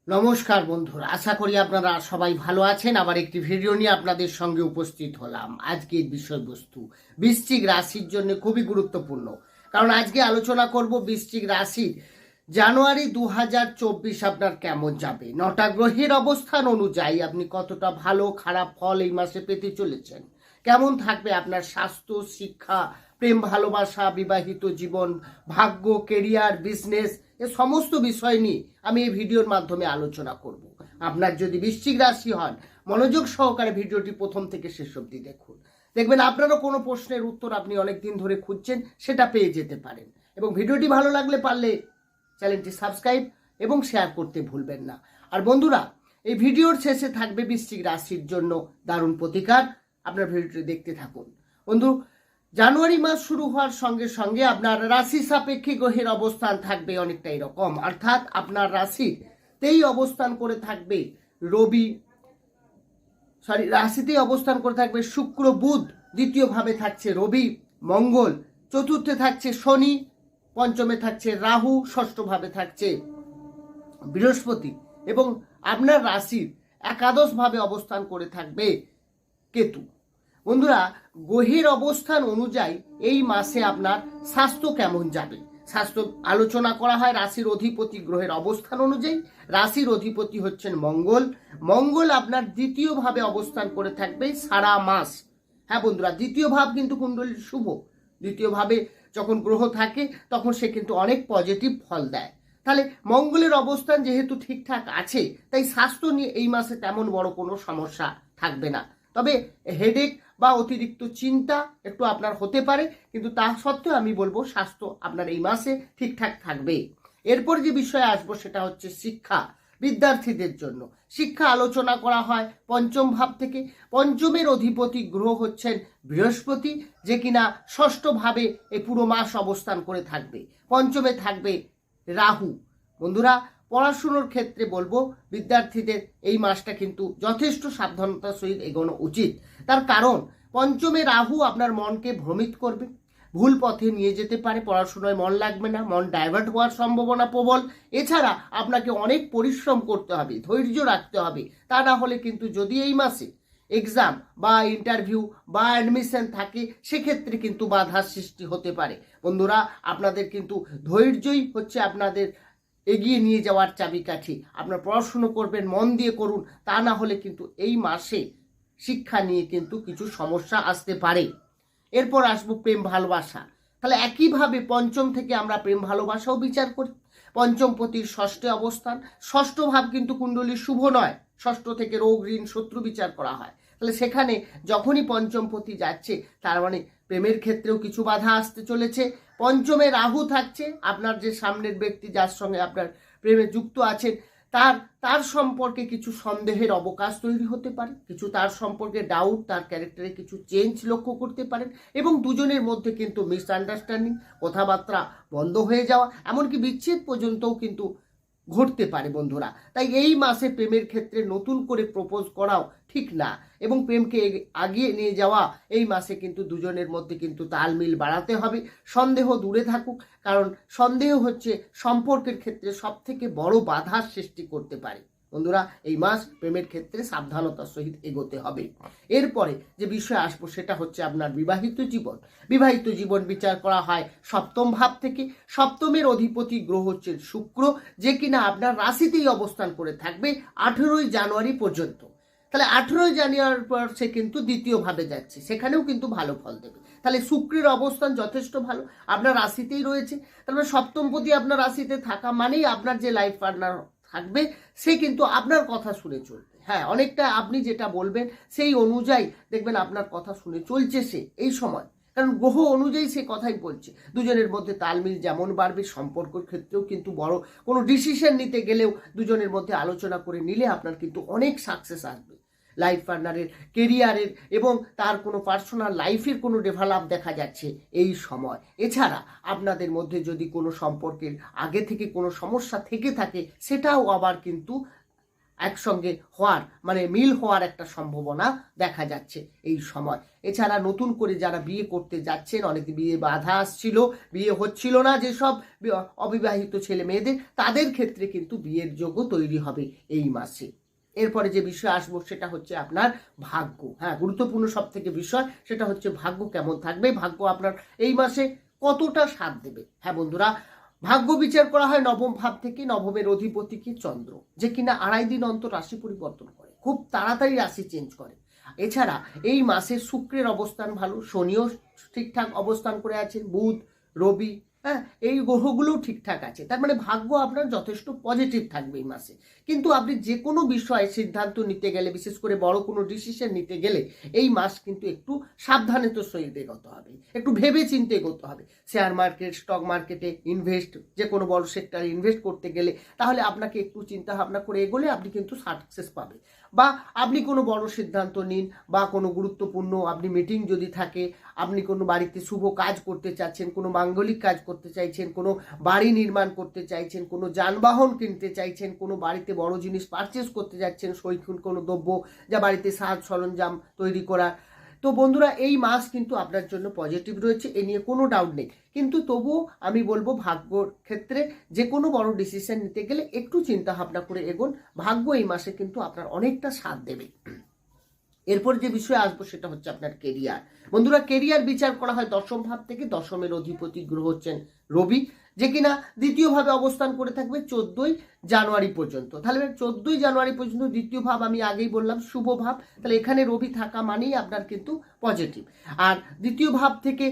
নমস্কার বন্ধুরা, আশা করি আপনারা সবাই ভালো আছেন। আবার একটি ভিডিও নিয়ে আপনাদের সঙ্গে উপস্থিত হলাম। আজকের বিষয়বস্তু বৃশ্চিক রাশির জন্য খুবই গুরুত্বপূর্ণ, কারণ আজকে আলোচনা করব বৃশ্চিক রাশির জানুয়ারি 2024 আপনার কেমন যাবে। 9টা গ্রহের অবস্থান অনুযায়ী আপনি কতটা ভালো খারাপ ফল এই মাসে পেতে চলেছেন, কেমন থাকবে আপনার স্বাস্থ্য, শিক্ষা, প্রেম ভালোবাসা, বিবাহিত জীবন, ভাগ্য, কেরিয়ার, বিজনেস, এ সমস্ত বিষয় নিয়ে আমি এই ভিডিওর মাধ্যমে আলোচনা করব। আপনার যদি বৃশ্চিক রাশি হন, মনোযোগ সহকারে ভিডিওটি প্রথম থেকে শেষ অবধি দেখুন। দেখবেন আপনারও কোনো প্রশ্নের উত্তর আপনি অনেকদিন ধরে খুঁজছেন, সেটা পেয়ে যেতে পারেন। এবং ভিডিওটি ভালো লাগলে পারলে চ্যানেলটি সাবস্ক্রাইব এবং শেয়ার করতে ভুলবেন না। আর বন্ধুরা, এই ভিডিওর শেষে থাকবে বৃশ্চিক রাশির জন্য দারুণ প্রতিকার। আপনার ভিডিওটি দেখতে থাকুন। বন্ধু, জানুয়ারি মাস শুরু হওয়ার সঙ্গে সঙ্গে আপনার রাশি সাপেক্ষে গ্রহের অবস্থান থাকবে অনেকটা এরকম, অর্থাৎ আপনার রাশিতেই অবস্থান করে থাকবে রাশিতেই অবস্থান করে থাকবে শুক্র, বুধ, দ্বিতীয় ভাবে থাকছে রবি, মঙ্গল, চতুর্থে থাকছে শনি, পঞ্চমে থাকছে রাহু, ষষ্ঠ ভাবে থাকছে বৃহস্পতি এবং আপনার রাশির একাদশ ভাবে অবস্থান করে থাকবে কেতু। বন্ধুরা, গ্রহের অবস্থান অনুযায়ী এই মাসে আপনার স্বাস্থ্য কেমন যাবে। স্বাস্থ্য আলোচনা করা হয় রাশির অধিপতি গ্রহের অবস্থান অনুযায়ী। রাশির অধিপতি হচ্ছেন মঙ্গল। মঙ্গল আপনার দ্বিতীয় ভাবে অবস্থান করে থাকবে সারা মাস। হ্যাঁ বন্ধুরা, দ্বিতীয় ভাব কিন্তু কুণ্ডলীর শুভ। দ্বিতীয় ভাবে যখন গ্রহ থাকে তখন সে কিন্তু অনেক পজিটিভ ফল দেয়। তাহলে মঙ্গলের অবস্থান যেহেতু ঠিকঠাক আছে, তাই স্বাস্থ্য নিয়ে এই মাসে তেমন বড় কোনো সমস্যা থাকবে না। তবে হেডেক বা অতিরিক্ত চিন্তা একটু আপনার হতে পারে, কিন্তু তা সত্ত্বেও আমি বলবো স্বাস্থ্য আপনার এই মাসে ঠিকঠাক থাকবে। এরপর যে বিষয়ে আসবো সেটা হচ্ছে শিক্ষা। বিদ্যার্থীদের জন্য শিক্ষা আলোচনা করা হয় পঞ্চম ভাব থেকে। পঞ্চমের অধিপতি গ্রহ হচ্ছেন বৃহস্পতি, যে কিনা ষষ্ঠ ভাবে এই পুরো মাস অবস্থান করে থাকবে। পঞ্চমে থাকবে রাহু। বন্ধুরা, পড়াশুনোর ক্ষেত্রে বলবো বিদ্যার্থীদের এই মাসটা কিন্তু যথেষ্ট সাবধানতার সহিত এগোনো উচিত। তার কারণ পঞ্চমে রাহু আপনার মনকে ভ্রমিত করবে, ভুল পথে নিয়ে যেতে পারে, পড়াশোনায় মন লাগবে না, মন ডাইভার্ট হওয়ার সম্ভাবনা প্রবল। এছাড়া আপনাকে অনেক পরিশ্রম করতে হবে, ধৈর্য রাখতে হবে। তা না হলে কিন্তু যদি এই মাসে এক্সাম বা ইন্টারভিউ বা অ্যাডমিশন থাকে, সেক্ষেত্রে কিন্তু বাধার সৃষ্টি হতে পারে। বন্ধুরা, আপনাদের কিন্তু ধৈর্যই হচ্ছে আপনাদের এগিয়ে নিয়ে যাওয়ার চাবিকাঠি। আপনার পড়াশুনো করবেন, মন দিয়ে করুন, তা না হলে কিন্তু এই মাসে শিক্ষা নিয়ে কিন্তু কিছু সমস্যা আসতে পারে। এরপর আসবো প্রেম ভালোবাসা। তাহলে একইভাবে পঞ্চম থেকে আমরা প্রেম ভালোবাসাও বিচার করি। পঞ্চমপতির ষষ্ঠে অবস্থান, ষষ্ঠ ভাব কিন্তু কুণ্ডলীর শুভ নয়। ষষ্ঠ থেকে রোগ, ঋণ, শত্রু বিচার করা হয়। তাহলে সেখানে যখনই পঞ্চমপতি যাচ্ছে, তার মানে প্রেমের ক্ষেত্রেও কিছু বাধা আসতে চলেছে। পঞ্চমে রাহু থাকছে, আপনার যে সামনের ব্যক্তি যার সঙ্গে আপনার প্রেমে যুক্ত আছেন, তার সম্পর্কে কিছু সন্দেহের অবকাশ তৈরি হতে পারে, কিছু তার সম্পর্কে ডাউট, তার ক্যারেক্টারে কিছু চেঞ্জ লক্ষ্য করতে পারেন এবং দুজনের মধ্যে কিন্তু মিসআন্ডারস্ট্যান্ডিং, কথাবার্তা বন্ধ হয়ে যাওয়া, এমনকি বিচ্ছেদ পর্যন্তও কিন্তু ঘটতে পারে। বন্ধুরা, তাই এই মাসে প্রেমের ক্ষেত্রে নতুন করে প্রপোজ করাও ঠিক না এবং প্রেমকে আগিয়ে নিয়ে যাওয়া এই মাসে কিন্তু দুজনের মধ্যে কিন্তু তালমিল বাড়াতে হবে। সন্দেহ দূরে থাকুক, কারণ সন্দেহ হচ্ছে সম্পর্কের ক্ষেত্রে সব থেকে বড় বাধার সৃষ্টি করতে পারে। বন্ধুরা, এই মাস প্রেমের ক্ষেত্রে সাবধানতার সহিত এগোতে হবে। এরপরে যে বিষয় আসবো সেটা হচ্ছে আপনার বিবাহিত জীবন। বিবাহিত জীবন বিচার করা হয় সপ্তম ভাব থেকে। সপ্তমের অধিপতি গ্রহ হচ্ছে শুক্র, যে কিনা আপনার রাশিতেই অবস্থান করে থাকবে 18ই জানুয়ারি পর্যন্ত। তাহলে 18ই জানুয়ারির পর সে কিন্তু দ্বিতীয় ভাবে যাচ্ছে, সেখানেও কিন্তু ভালো ফল দেবে। তাহলে শুক্রের অবস্থান যথেষ্ট ভালো, আপনার রাশিতেই রয়েছে। তাহলে সপ্তমপতি আপনার রাশিতে থাকা মানেই আপনার যে লাইফ পার্টনার থাকবে, সে কিন্তু আপনার কথা শুনে চলবে। হ্যাঁ, অনেকটা আপনি যেটা বলবেন সেই অনুযায়ী দেখবেন আপনার কথা শুনে চলছে সে এই সময়, কারণ গ্রহ অনুযায়ী সে কথাই বলছে। দুজনের মধ্যে তালমিল যেমন বাড়বে, সম্পর্কের ক্ষেত্রেও কিন্তু বড় কোনো ডিসিশন নিতে গেলেও দুজনের মধ্যে আলোচনা করে নিলে আপনার কিন্তু অনেক সাকসেস আসবে। লাইফ পার্টনারের, কেরিয়ারের এবং তার কোনো পার্সোনাল লাইফের কোনো ডেভেলপ দেখা যাচ্ছে এই সময়। এছাড়া আপনাদের মধ্যে যদি কোনো সম্পর্কের আগে থেকে কোনো সমস্যা থেকে থাকে, সেটাও আবার কিন্তু একসঙ্গে হওয়ার মানে মিল হওয়ার একটা সম্ভাবনা দেখা যাচ্ছে এই সময়। এছাড়া নতুন করে যারা বিয়ে করতে যাচ্ছেন, অনেক বিয়ে বাধা আসছিল, বিয়ে হচ্ছিল না যেসব অবিবাহিত ছেলে মেয়েদের, তাদের ক্ষেত্রে কিন্তু বিয়ের যোগ্য তৈরি হবে এই মাসে। এরপরে যে বিষয় আসবো সেটা হচ্ছে আপনার ভাগ্য। হ্যাঁ, গুরুত্বপূর্ণ সব থেকে বিষয় সেটা হচ্ছে ভাগ্য কেমন থাকবে, ভাগ্য আপনার এই মাসে কতটা সাথ দেবে। হ্যাঁ বন্ধুরা, ভাগ্য বিচার করা হয় নবম ভাব থেকে। নবমের অধিপতি কি চন্দ্র, যে কিনা 2.5 দিন অন্তর রাশি পরিবর্তন করে, খুব তাড়াতাড়ি রাশি চেঞ্জ করে। এছাড়া এই মাসে শুক্রের অবস্থান ভালো, শনিও ঠিকঠাক অবস্থান করে আছেন, বুধ, রবি, হ্যাঁ এই গ্রহগুলোও ঠিকঠাক আছে। তার মানে ভাগ্য আপনার যথেষ্ট পজিটিভ থাকবে এই মাসে। কিন্তু আপনি যে কোনো বিষয়ে সিদ্ধান্ত নিতে গেলে, বিশেষ করে বড় কোনো ডিসিশন নিতে গেলে এই মাস কিন্তু একটু সাবধানে তো সহিত এগোতে হবে, একটু ভেবে চিন্তে এগোতে হবে। শেয়ার মার্কেট, স্টক মার্কেটে ইনভেস্ট, যে কোনো বড় সেক্টরে ইনভেস্ট করতে গেলে তাহলে আপনাকে একটু চিন্তা ভাবনা করে এগোলে আপনি কিন্তু সাকসেস পাবে। বা আপনি কোনো বড় সিদ্ধান্ত নিন, বা কোনো গুরুত্বপূর্ণ আপনি মিটিং যদি থাকে, আপনি কোনো বাড়িতে শুভ কাজ করতে চাচ্ছেন, কোনো মাঙ্গলিক কাজ করতে চাইছেন, কোনো বাড়ি নির্মাণ করতে চাইছেন, কোনো যানবাহন কিনতে চাইছেন, কোনো বাড়িতে বড় জিনিস পারচেস করতে যাচ্ছেন, শৈক্ষিক কোনো দ্রব্য যা বাড়িতে সাজ সরঞ্জাম তৈরি করা, তো বন্ধুরা এই মাস কিন্তু আপনার জন্য পজিটিভ রয়েছে, এ নিয়ে কোনো ডাউট নেই। কিন্তু তবুও আমি বলবো ভাগ্যর ক্ষেত্রে যে কোনো বড় ডিসিশন নিতে গেলে একটু চিন্তা ভাবনা করে এগোন, ভাগ্য এই মাসে কিন্তু আপনার অনেকটা সাথ দেবে। এরপর যে বিষয়ে আসবো সেটা হচ্ছে আপনার কেরিয়ার। বন্ধুরা, কেরিয়ার বিচার করা হয় দশম ভাব থেকে। দশমের অধিপতি গ্রহ হচ্ছেন রবি, যে কিনা দ্বিতীয় ভাবে অবস্থান করে থাকবে 14ই জানুয়ারি পর্যন্ত। তাহলে 14ই জানুয়ারি পর্যন্ত দ্বিতীয় ভাব, আমি আগেই বললাম শুভ ভাব, তাহলে এখানে রবি থাকা মানেই আপনার কিন্তু পজিটিভ। আর দ্বিতীয় ভাব থেকে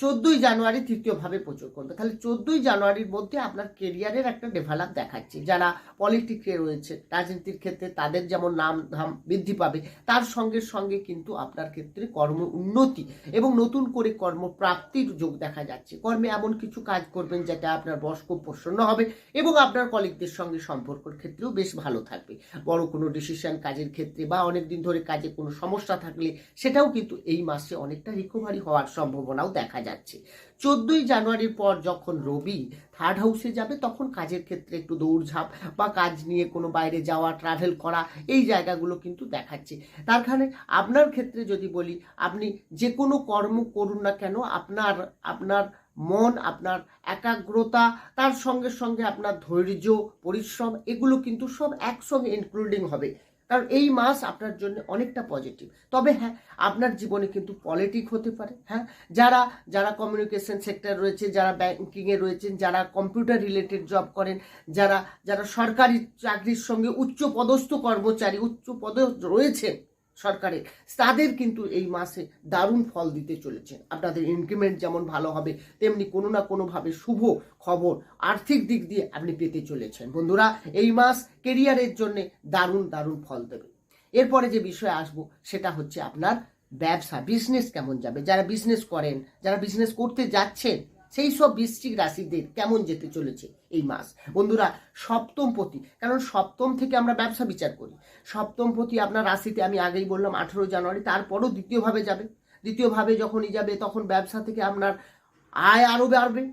14ই জানুয়ারি তৃতীয় ভাবে প্রচুর করবে। তাহলে 14ই জানুয়ারির মধ্যে আপনার কেরিয়ারের একটা ডেভেলপ দেখাচ্ছে। যারা পলিটিক্সে রয়েছে, রাজনীতির ক্ষেত্রে তাদের যেমন নাম ধাম বৃদ্ধি পাবে, তার সঙ্গে সঙ্গে কিন্তু আপনার ক্ষেত্রে কর্ম উন্নতি এবং নতুন করে কর্মপ্রাপ্তির যোগ দেখা যাচ্ছে। কর্মে এমন কিছু কাজ করবেন যেটা আপনার বস খুব প্রসন্ন হবে এবং আপনার কলিগদের সঙ্গে সম্পর্কের ক্ষেত্রেও বেশ ভালো থাকবে। বড় কোনো ডিসিশন কাজের ক্ষেত্রে বা অনেকদিন ধরে কাজে কোনো সমস্যা থাকলে সেটাও কিন্তু এই মাসে অনেকটা রিকভারি হওয়ার সম্ভাবনাও দেখা যাচ্ছে। 14ই জানুয়ারির পর যখন রবি থার্ড হাউসে যাবে তখন কাজের ক্ষেত্রে একটু দৌড়ঝাঁপ বা কাজ নিয়ে কোনো বাইরে যাওয়া, ট্রাভেল করা, এই জায়গাগুলো কিন্তু দেখাচ্ছে। তার কারণে আপনার ক্ষেত্রে যদি বলি, আপনি যে কোনো কর্ম করুন না কেন, আপনার মন, আপনার একাগ্রতা, তার সঙ্গে সঙ্গে আপনার ধৈর্য, পরিশ্রম, এগুলো কিন্তু সব একসঙ্গে ইনক্লুডিং হবে। কারণ এই মাস আপনার জন্য অনেকটা পজিটিভ। তবে হ্যাঁ, আপনার জীবনে কিন্তু পলিটিক হতে পারে। হ্যাঁ, যারা কমিউনিকেশন সেক্টর রয়েছে, যারা ব্যাংকিংয়ে রয়েছেন, যারা কম্পিউটার রিলেটেড জব করেন, যারা সরকারি চাকরির সঙ্গে উচ্চ পদস্থ কর্মচারী, উচ্চ পদে রয়েছেন সরকারের, তাদের কিন্তু এই মাসে দারুণ ফল দিতে চলেছেন। আপনাদের ইনক্রিমেন্ট যেমন ভালো হবে, তেমনি কোনো না কোনোভাবে শুভ খবর আর্থিক দিক দিয়ে আপনি পেতে চলেছেন। বন্ধুরা, এই মাস কেরিয়ারের জন্য দারুণ দারুণ ফল দেবে। এরপরে যে বিষয়ে আসবো সেটা হচ্ছে আপনার ব্যবসা, বিজনেস কেমন যাবে। যারা বিজনেস করেন, যারা বিজনেস করতে যাচ্ছেন, সেই সব বৃশ্চিক রাশিদের কেমন যেতে চলেছে এই মাস। বন্ধুরা, সপ্তমপতি, কারণ সপ্তম থেকে আমরা ব্যবসা বিচার করি, সপ্তমপতি আপনার রাশিতে আমি আগেই বললাম 18 জানুয়ারি, তারপরও দ্বিতীয়ভাবে যাবে। দ্বিতীয়ভাবে যখনই যাবে তখন ব্যবসা থেকে আপনার আয় আরও বাড়বে,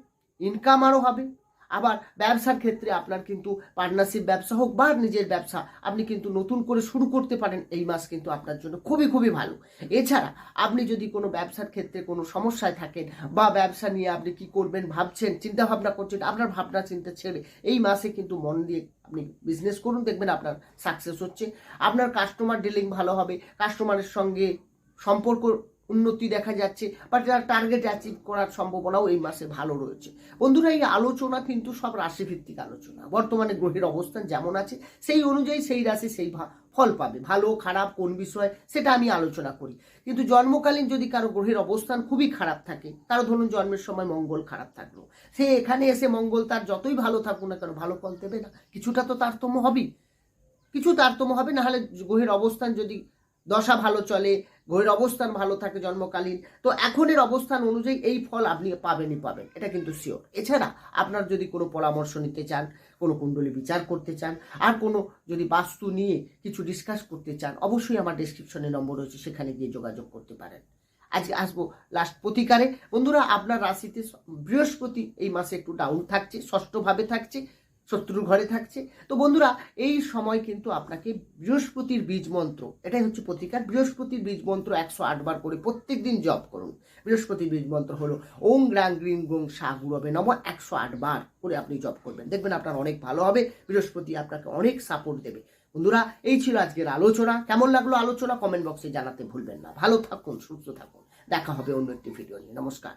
ইনকাম আরও হবে। আবার ব্যবসার ক্ষেত্রে আপনার কিন্তু পার্টনারশিপ ব্যবসা হোক বা নিজের ব্যবসা, আপনি কিন্তু নতুন করে শুরু করতে পারেন। এই মাস কিন্তু আপনার জন্য খুবই খুবই ভালো। এছাড়া আপনি যদি কোনো ব্যবসার ক্ষেত্রে কোনো সমস্যায় থাকেন বা ব্যবসা নিয়ে আপনি কি করবেন ভাবছেন, চিন্তা ভাবনা করছেন, আপনার ভাবনা চিন্তা ছেড়ে এই মাসে কিন্তু মন দিয়ে আপনি বিজনেস করুন, দেখবেন আপনার সাকসেস হচ্ছে। আপনার কাস্টমার ডিলিং ভালো হবে, কাস্টমারের সঙ্গে সম্পর্ক উন্নতি দেখা যাচ্ছে, বা যারা টার্গেট অ্যাচিভ করার সম্ভাবনাও এই মাসে ভালো রয়েছে। বন্ধুরা, এই আলোচনা কিন্তু সব রাশিভিত্তিক আলোচনা। বর্তমানে গ্রহের অবস্থান যেমন আছে সেই অনুযায়ী সেই রাশি সেই ফল পাবে। ভালো খারাপ কোন বিষয় সেটা আমি আলোচনা করি। কিন্তু জন্মকালীন যদি কারো গ্রহের অবস্থান খুবই খারাপ থাকে, কারো ধরুন জন্মের সময় মঙ্গল খারাপ থাকলো, সে এখানে এসে মঙ্গল তার যতই ভালো থাকুক না কেন ভালো ফল দেবে না। কিছুটা তো তারতম্য হবেই, কিছু তারতম্য হবে। না হলে গ্রহের অবস্থান যদি দশা ভালো চলে, গ্রহের অবস্থান ভালো থাকে জন্মকালীন, তো এখনের অবস্থান অনুযায়ী এই ফল আপনি পাবেনই পাবেন, এটা কিন্তু শিওর। এছাড়া আপনার যদি কোনো পরামর্শ নিতে চান, কোনো কুণ্ডলী বিচার করতে চান, আর কোনো যদি বাস্তু নিয়ে কিছু ডিসকাস করতে চান, অবশ্যই আমার ডেসক্রিপশনে নম্বর রয়েছে, সেখানে গিয়ে যোগাযোগ করতে পারেন। আজকে আসবো লাস্ট প্রতিকারে। বন্ধুরা, আপনার রাশিতে বৃহস্পতি এই মাসে একটু ডাউন থাকছে, ষষ্ঠভাবে থাকছে। শত্রুর ঘরে থাকছে। তো বন্ধুরা, এই সময় কিন্তু আপনাকে বৃহস্পতির বীজ মন্ত্র, এটাই হচ্ছে প্রতিকার। বৃহস্পতির বীজ মন্ত্র 108 বার করে প্রত্যেক দিন জপ করুন। বৃহস্পতির বীজ মন্ত্র হলো ওং গ্রাং গ্রিং গোং সা গুরবে নম, 108 বার করে আপনি জপ করবেন, দেখবেন আপনার অনেক ভালো হবে। বৃহস্পতি আপনাকে অনেক সাপোর্ট দেবে। বন্ধুরা, এই ছিল আজকের আলোচনা। কেমন লাগলো আলোচনা কমেন্ট বক্সে জানাতে ভুলবেন না। ভালো থাকুন, সুস্থ থাকুন, দেখা হবে অন্য একটি ভিডিও নিয়ে। নমস্কার।